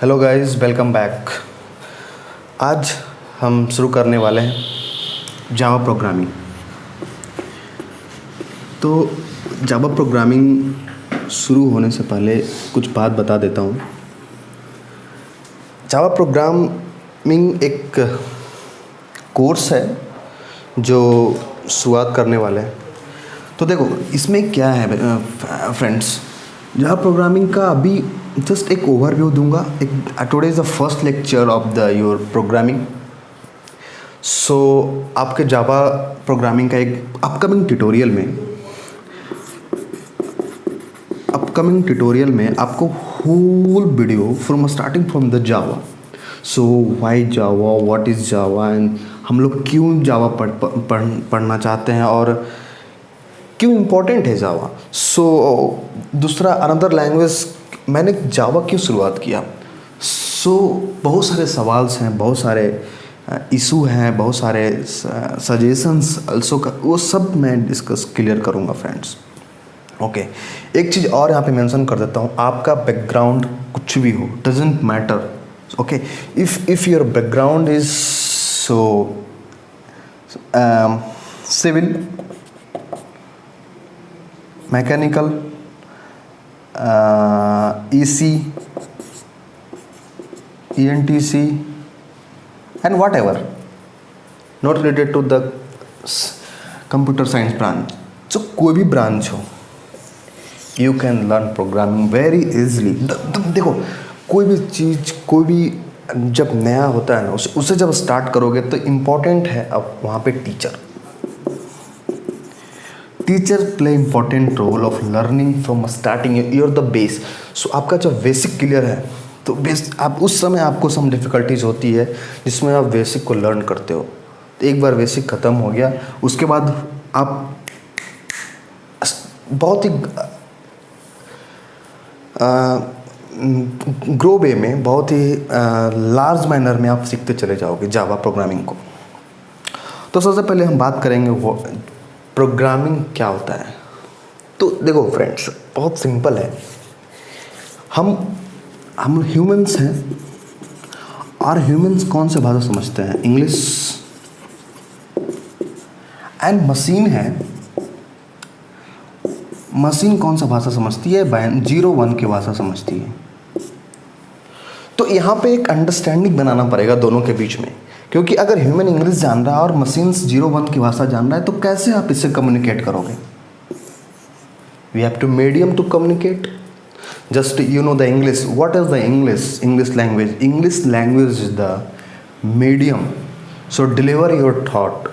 Hello guys, welcome back. आज हम शुरू करने वाले हैं जावा प्रोग्रामिंग। तो जावा प्रोग्रामिंग शुरू होने से पहले कुछ बात बता देता हूँ। जावा प्रोग्रामिंग एक कोर्स है जो शुरुआत करने वाले हैं। तो देखो इसमें क्या है फ्रेंड्स, जावा प्रोग्रामिंग का अभी जस्ट एक ओवरव्यू दूंगा। Today is the first lecture of the your programming. So आपके जावा प्रोग्रामिंग का एक अपकमिंग ट्यूटोरियल में आपको whole video starting from the Java. So why Java, what is Java and हम लोग क्यों जावा पढ़ना चाहते हैं और क्यों इम्पोर्टेंट है जावा। सो दूसरा अनदर लैंग्वेज, मैंने जावा क्यों शुरुआत किया। सो बहुत सारे सवाल्स हैं, बहुत सारे इशू हैं, बहुत सारे सजेशंस अल्सो वो सब मैं डिस्कस क्लियर करूँगा फ्रेंड्स। ओके, एक चीज़ और यहाँ पे मेंशन कर देता हूँ, आपका बैकग्राउंड कुछ भी हो, doesn't matter. Okay, if your background is so civil, mechanical, EC, ENTC and whatever not related to the computer science branch, so कोई भी ब्रांच हो, you can learn programming very easily। देखो कोई भी चीज़, कोई भी जब नया होता है ना, उसे जब स्टार्ट करोगे तो इम्पोर्टेंट है अब वहाँ पे teacher play important role of learning from starting your the base. So आपका जब बेसिक क्लियर है तो बेस आप उस समय आपको सम डिफ़िकल्टीज होती है जिसमें आप बेसिक को लर्न करते हो। तो एक बार बेसिक ख़त्म हो गया, उसके बाद आप बहुत ही ग्रो वे में, बहुत ही लार्ज मैनर में आप सीखते चले जाओगे जावा प्रोग्रामिंग को। तो सबसे पहले हम बात करेंगे वो प्रोग्रामिंग क्या होता है। तो देखो फ्रेंड्स, बहुत सिंपल है। हम ह्यूमंस हैं और ह्यूमंस कौन से भाषा समझते हैं, इंग्लिश। एंड मशीन है, मशीन कौन सा भाषा समझती है, 0-1 की भाषा समझती है। तो यहाँ पे एक अंडरस्टैंडिंग बनाना पड़ेगा दोनों के बीच में, क्योंकि अगर ह्यूमन इंग्लिश जान रहा है और मशीन्स 0-1 की भाषा जान रहा है तो कैसे आप इससे कम्युनिकेट करोगे। We have two medium to communicate. Just you know the English, what is the English language is the medium, so deliver your thought.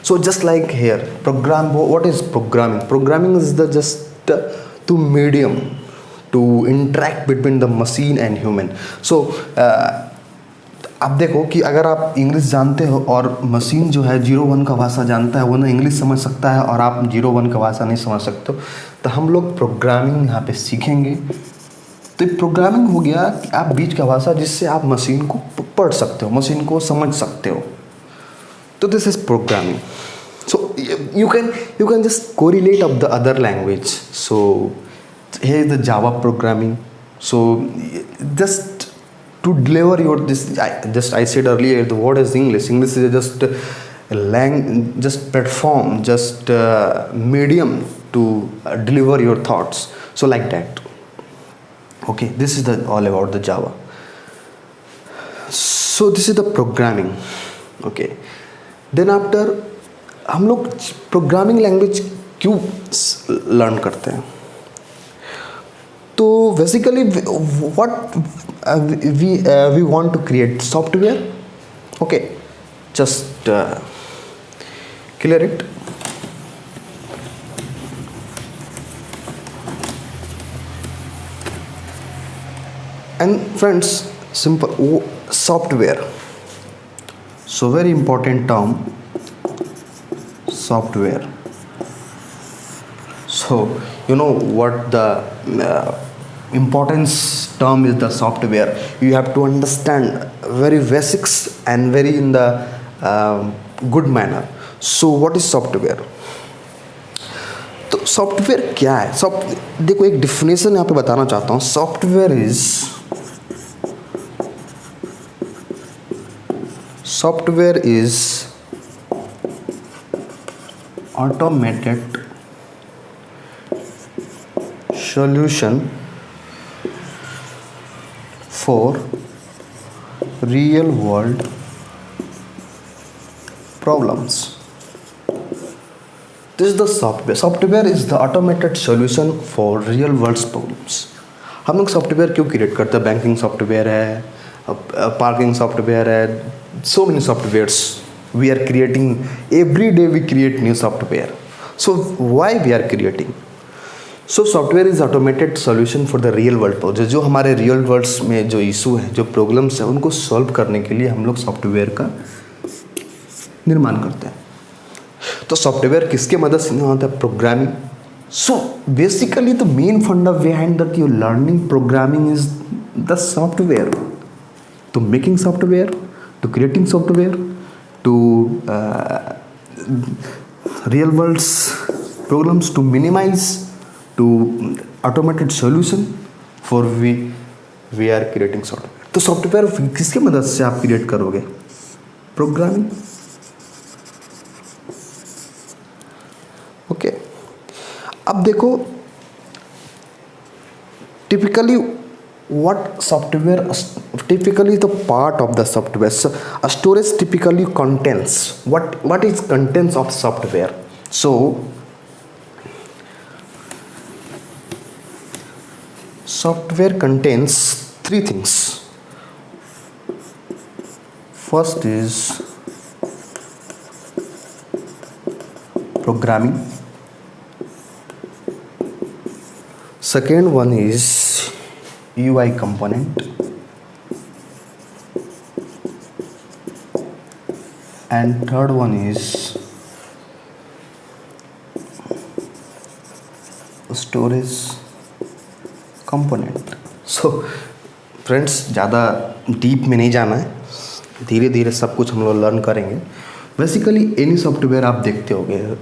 So just like here program, what is programming is the just to medium to interact between the machine and human. So आप देखो कि अगर आप English जानते हो और machine जो है 0-1 का भाषा जानता है, वो ना इंग्लिश समझ सकता है और आप 0-1 का भाषा नहीं समझ सकते हो, तो हम लोग प्रोग्रामिंग यहाँ पे सीखेंगे। तो प्रोग्रामिंग हो गया कि आप बीच का भाषा जिससे आप मशीन को पढ़ सकते हो, मशीन को समझ सकते हो। तो this is programming. So you can just correlate of the other language. So here is the Java programming. So just to deliver your I said earlier the word is English is just just platform, just medium to deliver your thoughts, so like that. Okay, this is all about the Java. So this is the programming. Okay, then after हम लोग programming language क्यों learn करते हैं। तो basically what we want to create software. Okay, just clear it. And friends, simple software, so very important term software. So you know what the importance term is, the software. You have to understand very basics and very in the good manner. So what is software? तो software क्या है। देखो एक definition यहाँ पे बताना चाहता हूँ। Software is software is automated solution for real world problems. This is the software is the automated solution for real world problems. हम लोग सॉफ्टवेयर क्यों क्रिएट करते हैं? बैंकिंग सॉफ्टवेयर है, पार्किंग सॉफ्टवेयर है, so many softwares we are creating. Every day we create new software. So why we are creating? So software is automated solution for the real world problems. जो हमारे real world's में जो issue है, जो problems है, उनको solve करने के लिए हम लोग सॉफ्टवेयर का निर्माण करते हैं. तो सॉफ्टवेयर किसके मदद से होता है? Programming. So basically the main funda behind that you learning programming is the software. तो making software, to creating software, to real world problems, to minimize, to automated solution for we are creating software. तो software किसकी मदद से आप create करोगे? Programming. Okay, अब देखो typically what software, typically the part of the software. So a storage typically contains what is contents of software. So software contains three things. First is programming. Second one is UI component, and third one is storage component. So friends, ज़्यादा deep में नहीं जाना है, धीरे धीरे सब कुछ हम लोग लर्न करेंगे. बेसिकली एनी सॉफ्टवेयर आप देखते होंगे,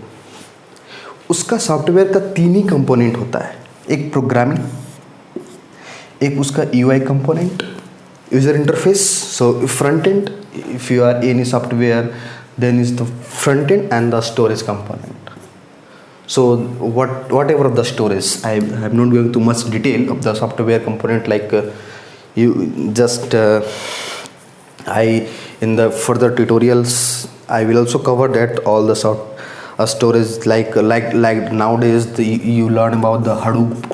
उसका सॉफ्टवेयर का तीन ही कंपोनेंट होता है. एक प्रोग्रामिंग, एक उसका UI component, user interface. So front end, if you are any software then is the front end and the storage component. So whatever of the storage, I am not going to much detail of the software component, like you just I in the further tutorials I will also cover that all the storage, like nowadays you learn about the Hadoop.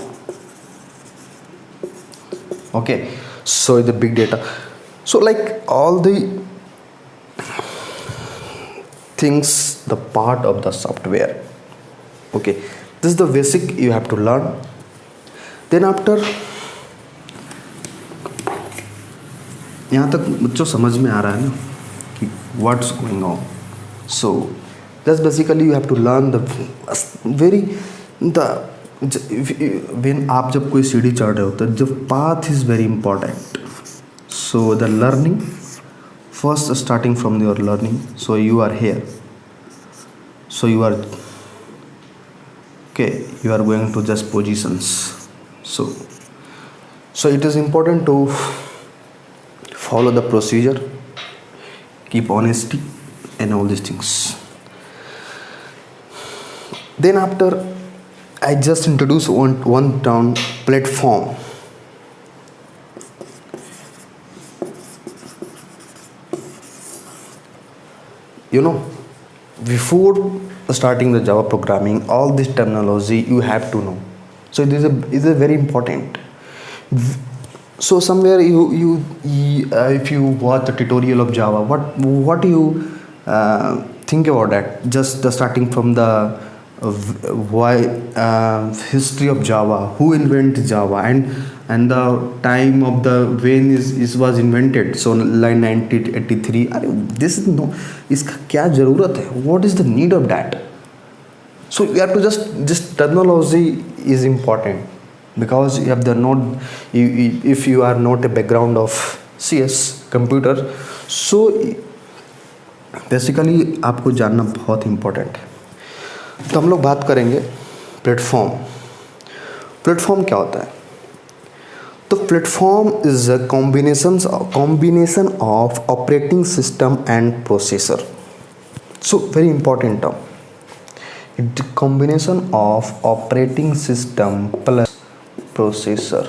Okay, so the big data, so like all the things, the part of the software. Okay, this is the basic you have to learn. Then after, यहाँ तक बच्चों समझ में आ रहा है ना कि what's going on. So that's basically you have to learn when आप जब कोई सीढ़ी चढ़ रहे होते हैं, जब path is very important. So the learning, first starting from your learning. So you are here, so you are okay, you are going to just positions. So it is important to follow the procedure, keep honesty and all these things. Then after, I just introduce one term, platform. You know, before starting the Java programming, all this terminology you have to know. So this is a very important. So somewhere you if you watch the tutorial of Java, what do you think about that? Just the starting from the history of Java, who invented Java, and the time of the when is was invented. So like 1983. This is no, इसका क्या ज़रूरत है? What is the need of that? So you have to just terminology is important, because you have the not, if you are not a background of CS computer, so basically आपको जानना बहुत important है. तो हम लोग बात करेंगे platform. Platform क्या होता है? तो platform is a combination of operating system and processor. So very important term. It's combination of operating system plus processor.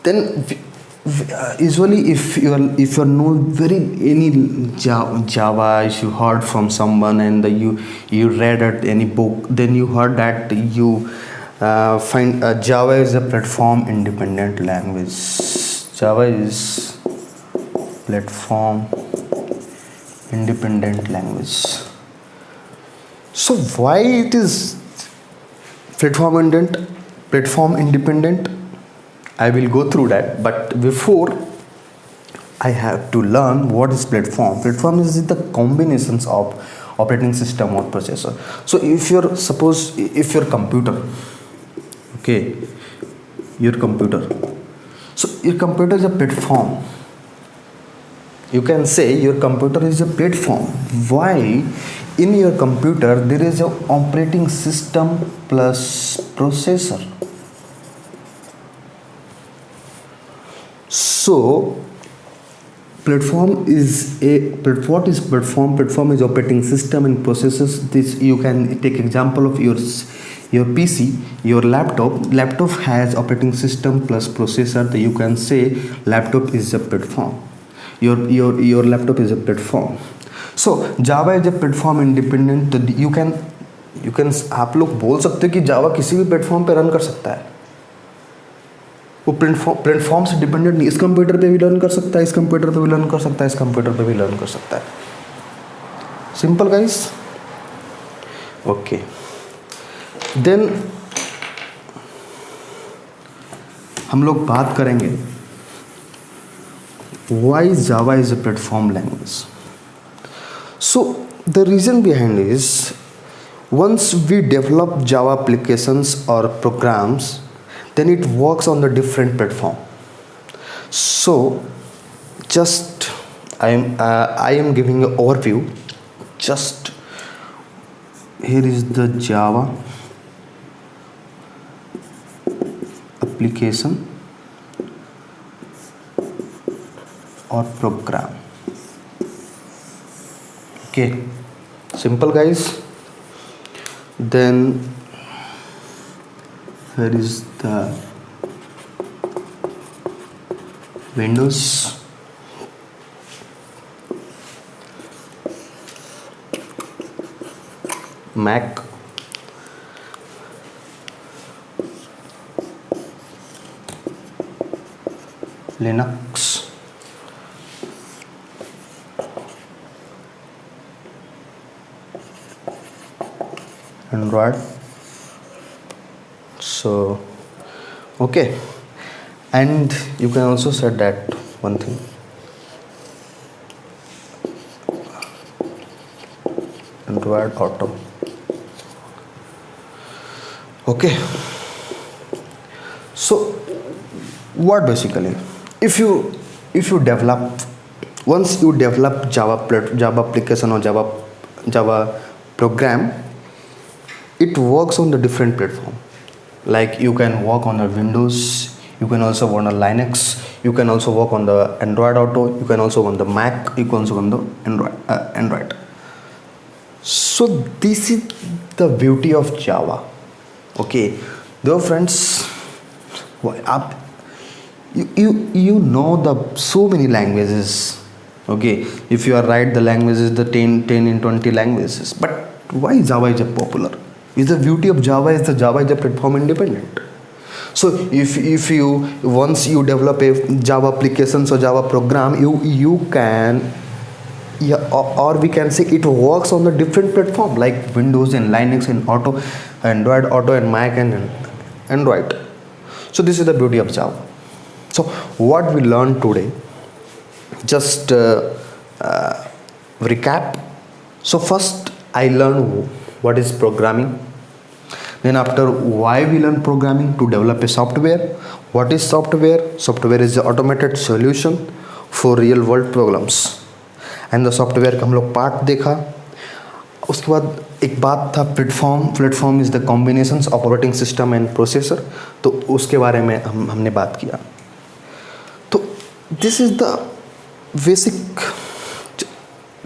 Then usually if you know very any Java, if you heard from someone and you read at any book, then you heard that you find Java is a platform independent language. Java is platform independent language. So why it is platform independent? I will go through that, but before I have to learn what is platform. Platform is the combinations of operating system or processor. So if your computer, okay, your computer, so your computer is a platform. You can say your computer is a platform. Why? In your computer there is a operating system plus processor. So platform is what is platform? Platform is operating system and processors. This you can take example of your PC, your laptop has operating system plus processor. So you can say laptop is a platform. Your laptop is a platform. So Java is a platform independent. तो you can आप लोग बोल सकते हो कि जावा किसी भी platform पे रन कर सकता है. वो प्लेटफॉर्म से डिपेंडेंट नहीं. इस कंप्यूटर पे भी रन कर सकता है, इस कंप्यूटर पे भी रन कर सकता है, इस कंप्यूटर पे भी रन कर सकता है. Simple guys. ओके, देन हम लोग बात करेंगे why Java is a platform language. So the reason behind is once we develop Java applications or programs, then it works on the different platform. So just I am giving an overview. Just here is the Java application or program. Okay, simple guys. Then here is the Windows, Mac, Linux, Android. So okay, and you can also set that one thing, Android Auto. Okay, so what basically if you develop, once you develop Java application or Java program, it works on the different platform. Like you can work on the Windows, you can also work on the Linux, you can also work on the Android Auto, you can also work on the Mac, you can also work on the Android. So this is the beauty of Java. Okay, though friends, you know the so many languages. Okay, if you are right, the languages, the 10 and 20 languages. But why Java is popular? Is the beauty of Java is the Java is a platform independent. So if you once you develop a Java application or Java program, you can, yeah, or we can say it works on the different platform like Windows and Linux and Android Auto and Mac and Android. So this is the beauty of Java. So what we learned today, just recap. So first I learned what is programming. Then after, why we learn programming? To develop a software. What is software? Software is the automated solution for real world problems. And the software का हम लोग part देखा. उसके बाद एक बात था platform is the combinations operating system and processor, तो उसके बारे में हमने बात किया. तो this is the basic.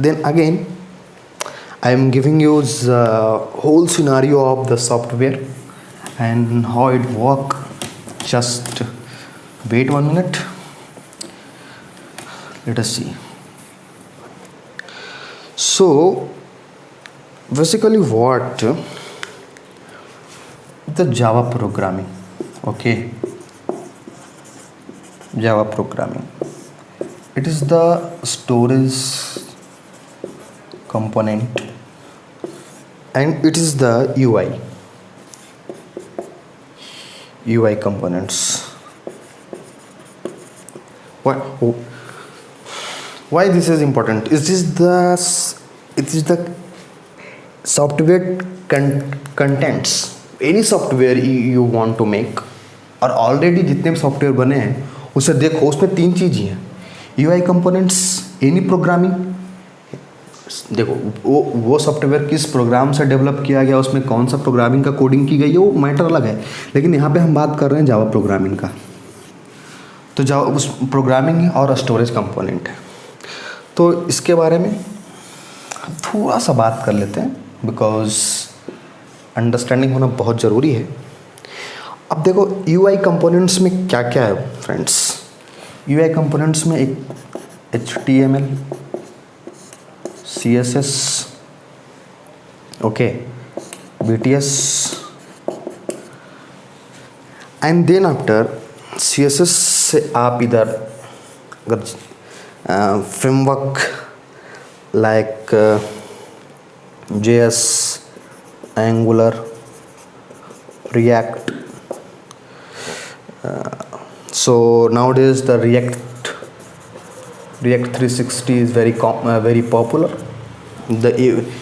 Then again I am giving you the whole scenario of the software and how it work. Just wait 1 minute. Let us see. So basically what the Java programming. Okay, Java programming, it is the storage component and it is the UI components. Why this is important? It is the software contents. Any software you want to make, और already जितने भी software बने हैं उसे देखो, उसमें 3 चीज़ ही हैं. UI components, any programming. देखो वो सॉफ्टवेयर किस प्रोग्राम से डेवलप किया गया, उसमें कौन सा प्रोग्रामिंग का कोडिंग की गई है, वो मैटर अलग है. लेकिन यहाँ पे हम बात कर रहे हैं जावा प्रोग्रामिंग का. तो जावा उस प्रोग्रामिंग और स्टोरेज कंपोनेंट है. तो इसके बारे में थोड़ा सा बात कर लेते हैं, बिकॉज अंडरस्टैंडिंग होना बहुत ज़रूरी है. अब देखो UI कंपोनेंट्स में क्या क्या है फ्रेंड्स. UI कंपोनेंट्स में एक HTML, CSS, okay, BTS, and then after CSS से आप इधर अगर framework like JS, Angular, React. So nowadays the React 360 is very popular.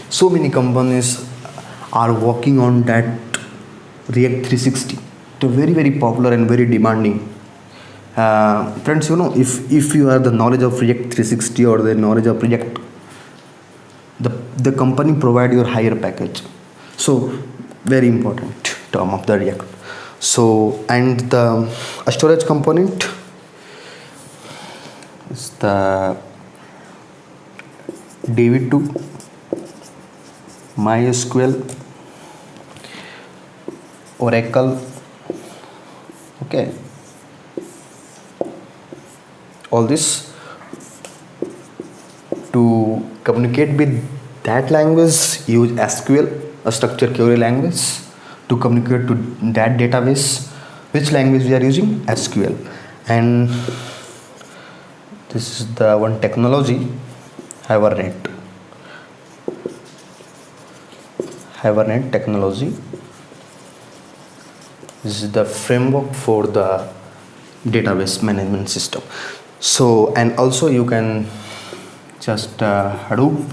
So many companies are working on that React 360. So very popular and very demanding. Friends, you know, if you have the knowledge of React 360 or the knowledge of React, the company provide your higher package. So very important term of the React. So and the storage component is the DB2, MySQL, Oracle, okay, all this. To communicate with that language, use SQL, a structured query language. To communicate to that database, which language we are using? SQL. And this is the one technology, Hibernate technology. This is the framework for the database management system. So and also you can just Hadoop.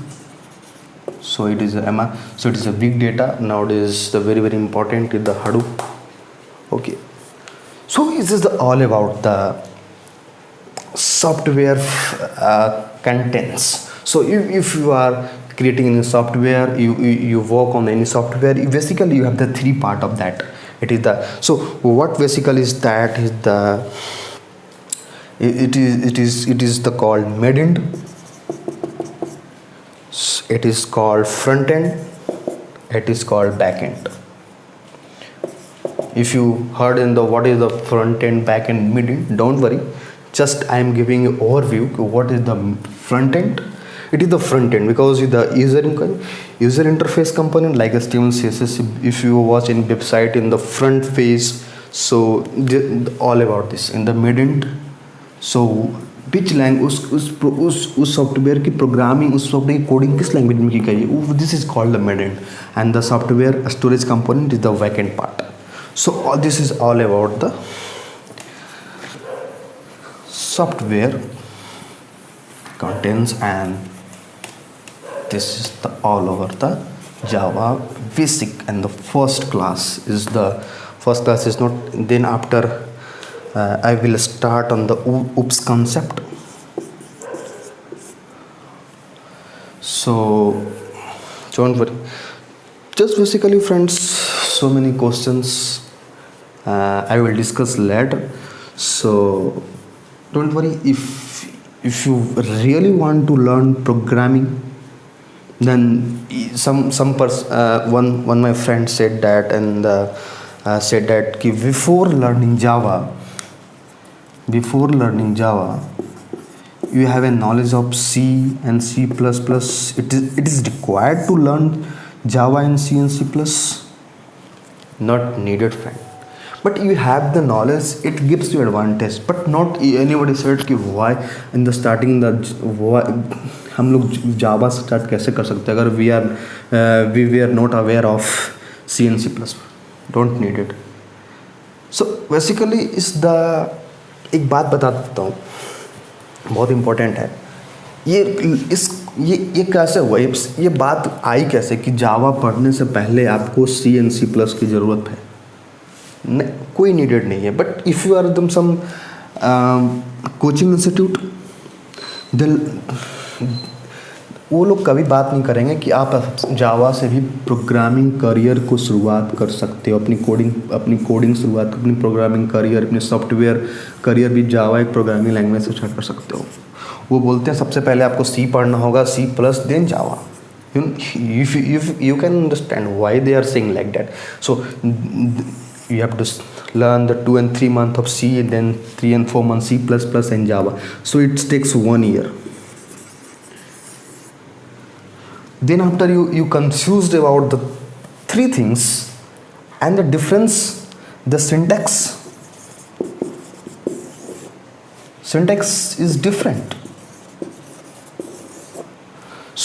So it is a big data nowadays. The very important is the Hadoop. Okay, so this is all about the software contents. So if you are creating any software, you work on any software, basically you have the 3 part of that. It is the, so what basically is that is the it is the called mid-end, it is called front end, it is called back end. If you heard in the what is the front end, back end, mid end, don't worry, just I am giving you overview what is the front end. It is the front end because the user interface component like HTML, CSS. If you watch in website in the front phase, so all about this. In the mid end, so which language उस software की programming, उस software की coding किस language में की गई है, this is called the mid and. And the software storage component is the back and part. So all this is all about the software contents, and this is the all over the Java basic. And the first class is not, then after I will start on the OOPS concept. So don't worry, just basically friends, so many questions I will discuss later. So don't worry, if you really want to learn programming, then one my friend said that, and said that कि before learning Java you have a knowledge of C and C++. It is required to learn Java and C and C++? Not needed, friend. But you have the knowledge, it gives you advantage. But not anybody said कि why in the starting हम लोग जावा start कैसे कर सकते हैं अगर we are not aware of C and C plus. Don't need it. So basically एक बात बता देता हूँ, बहुत इम्पोर्टेंट है. ये कैसे हुआ, ये बात आई कैसे कि जावा पढ़ने से पहले आपको सी एंड सी प्लस की ज़रूरत है? नहीं, कोई नीडेड नहीं है. बट इफ़ यू आर दम सम कोचिंग इंस्टीट्यूट, वो लोग कभी बात नहीं करेंगे कि आप जावा से भी प्रोग्रामिंग करियर को शुरुआत कर सकते हो, अपनी कोडिंग शुरुआत, अपनी प्रोग्रामिंग करियर, अपने सॉफ्टवेयर करियर भी जावा एक प्रोग्रामिंग लैंग्वेज से स्टार्ट कर सकते हो. वो बोलते हैं सबसे पहले आपको सी पढ़ना होगा, C plus then Java. You can understand why they are saying like that. So you have to learn the 2 and 3 months of C, and then 3 and 4 months C++ and Java. So it takes 1 year. Then after you confused about the 3 things and the difference, the syntax is different.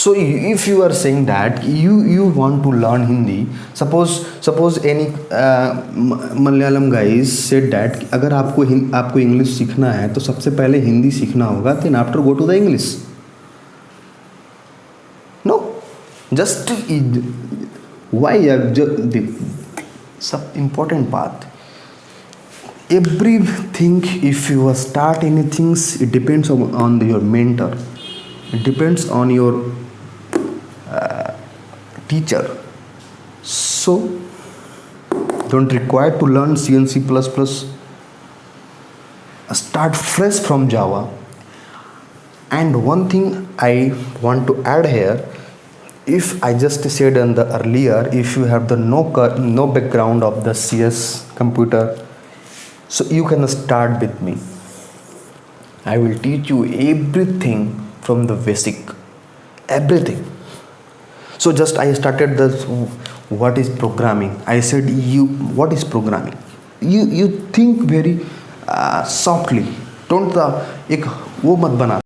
So if you are saying that you want to learn Hindi, suppose any Malayalam guys said that अगर आपको English सीखना है तो सबसे पहले हिंदी सीखना होगा, then after go to the English. No, just why the सब important part. Everything, if you start anything, it depends on your mentor. It depends on your teacher. So don't require to learn C and C++. Start fresh from Java. And one thing I want to add here, if I just said in the earlier, if you have the no background of the CS computer, so you can start with me. I will teach you everything from the basic, everything. So just I started what is programming. I said what is programming? You think very softly. Don't एक वो मत बना.